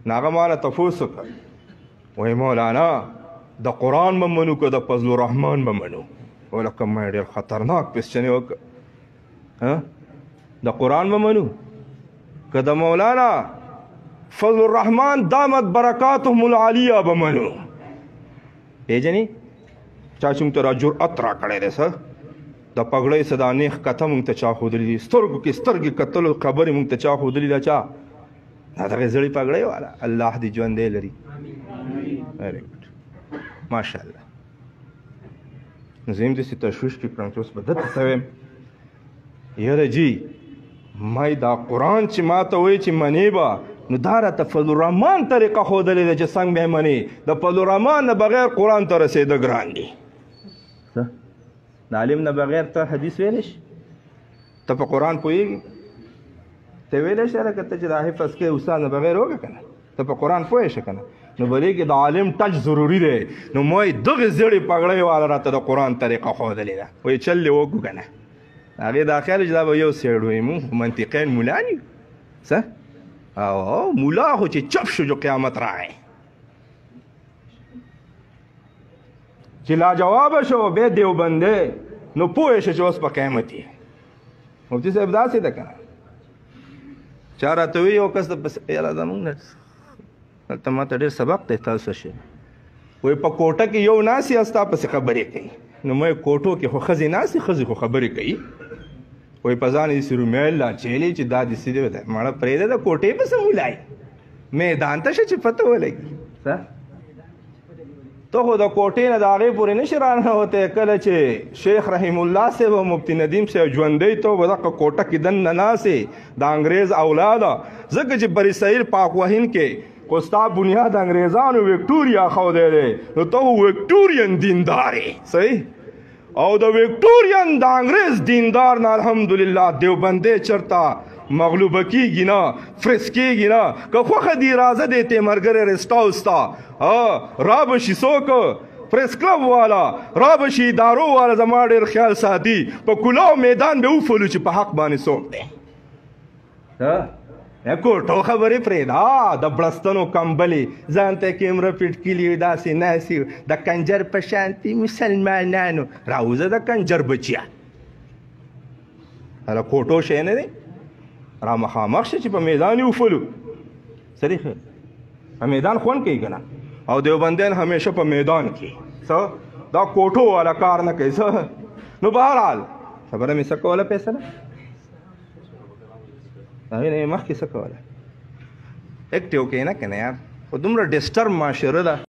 ناغه مالا تفوس وکړ وای مولانا د قرآن به منو که د فضل الرحمن به منو ولکه ما ډېر خطرناک پسچنې وکړه د قرآن به منو که د مولانا فضل الرحمن دامت برکاتهم العالیه به منو پیژنې چا چې موږ ته را جرأت را کړی دی څه د پګړۍ څه دا نیغ کته موږ ته چا ښودلي دي سترګو کې سترګې کتلو خبرې موږ ته چا ښودلي ده چا دا دغې زړې پګړۍ والا الله دې ژوندی لري ویری ګډ ماشاءالله نو زه هم داسې تشویش کې کړم چې اوس به دته څه ویم یاره جي ما دا قرآن چې ما ته وایي چې منې به نو دا راته فضل الرحمن طریقه ښودلې ده چې څنګه به یې منې د فضل الرحمن نه بغیر قرآن ته رسېده ګران دي د عالم نه بغیر ته حدیث ویلی شي ته په قرآن پوهېږي ته ویلی شي لکه ته چې دا حفظ کې استاد نه بغیر وکړه که نه ته په قرآن پوه شه که نه نو بلې کې د عالم ټچ ضروري دی نو ما یې دغې زړې پګړۍ والا راته د قرآن طریقه ښودلې ده وایي چل دې وکړو که نه هغې دا خیال چې دا به یو سیړ وایي مونږ منطقین مولان یو څه او مولا خو چې چپ شو جو قیامت راغی چې لاجوابه شو بیا دیوبندی نو پوه شه چې اوس په قیامت یې مفتي صاحب داسې ده که نه چا راته وایي یو کس د یاره زمونږ نه دلته ما ته ډېر سبق دی تاسو شي وایي په کوټه کې یو ناستې او ستا پسې خبرې کوي نو مې کوټو کې خو ښځې ناستې ښځې خو خبرې کوي وایي په ځان یې داسې رومیل لا چیلې چې دا داسې دی مړه پرېږده د کوټې پسې مولای میدان ته شه چې پته ولګي څه ته خو د کوټې نه د هغې پورې نشي راننوتی کله چې شیخ رحیم الله صاحب او مفتی ندیم صاحب ژوندی ته به دغه کوټه کې دننه ناستې د انګریز اولاده ځکه چې بر صغیر پاک وهند کې خو ستا بنیاد انګریزانو وکټوریا ښودی دی نو ته وکټورین دیندار یې صحیح او د وکټورین د انګریز دیندار نه الحمدلله دیوبندی چرته مغلوبه کېږي نه فرس کېږي نه که خوښه دي راځه دی ته ملګری رسټاو ستا را به شي څوک پریس کلب والا را به شي ادارو والا زما ډېر خیال ساتي په کلاو میدان به وفلو چې په حق باندې څوک دی کوټو خبرې پرېږده د بړستنو کمبلې ځان ته کیمره فټ کلي داسې ناسې د کنجر په شانتي مسلمانانو راوځه د کنجر بچیا هله کوټو شی نه دی را مخامخ شه چې په میدان یې وفلو صریح په میدان خوند کوي که نه او دیوبندیان همیشه په میدان کې څه دا کوټو والا کار نه کوي څه نو بهرحال خبره مې څه کوله فیصله هغې نه یې مخکې څه کوله اکټیو کوي نه که نه یار خو دومره ډسټرب معاشره ده